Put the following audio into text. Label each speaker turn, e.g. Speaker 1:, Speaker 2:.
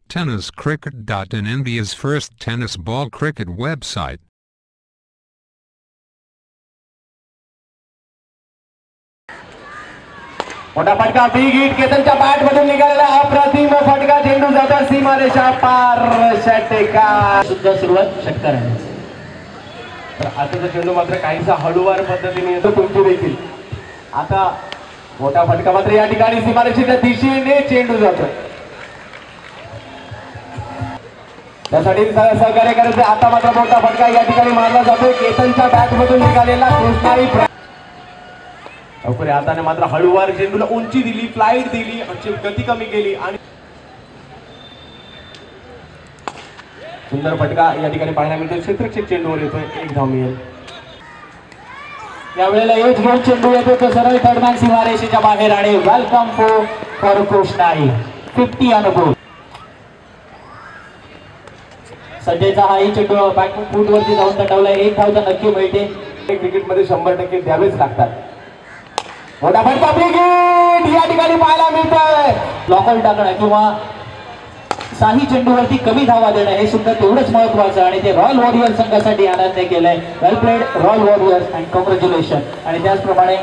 Speaker 1: TennisCricket.in, India's first tennis ball cricket website.
Speaker 2: मोठा फटका, big hit, केतनच्या bat मधून निघालेला अप्रतिम फटका, चेंडू जातो सीमारेषा पार, षटकार.
Speaker 3: सुद्धा सुरुवात षटकार आहे.
Speaker 2: तर आताचा चेंडू मात्र काहीसा हळूवार पद्धतीने येतो तुमची देखील. आता मोठा फटका मात्र या ठिकाणी सीमारेषेच्या दिशेने चेंडू जातो. त्यासाठी सहकार्य करायचं. आता मात्र मोठा फटका या ठिकाणी मारला जातोय केतनच्या बॅट मधून निघालेला कृष्णाई. अपुरे हाताने मात्र हळूवार चेंडूला उंची दिली, फ्लाईट दिली, गती कमी केली आणि सुंदर फटका या ठिकाणी पाहायला मिळतो. क्षेत्ररक्षक चेंडूवर येतोय, एक धाव मिळेल.
Speaker 3: यावेळेला एज घेऊन चेंडू येतो तो सरळ थर्डमॅन सीमारेषेच्या बाहेर आणि वेलकम फॉर कृष्णाई. 50 अनुभव. सध्याचा हाही चेंडू बॅक फूट वरती जाऊन तटवला. एक धाव तर नक्की मिळते.
Speaker 2: क्रिकेटमध्ये 100% द्यावेच लागतात. मोठा फटका, बिग हिट या ठिकाणी पाहायला मिळतोय.
Speaker 3: लॉकआउट टाकणं किंवा साही चेंडूवरती कमी धावा देणं हे सुद्धा तेवढंच महत्वाचं आणि ते रॉयल वॉरियर्स संघासाठी आनंद केलंय. Well played royal warriors and congratulation. आणि त्याचप्रमाणे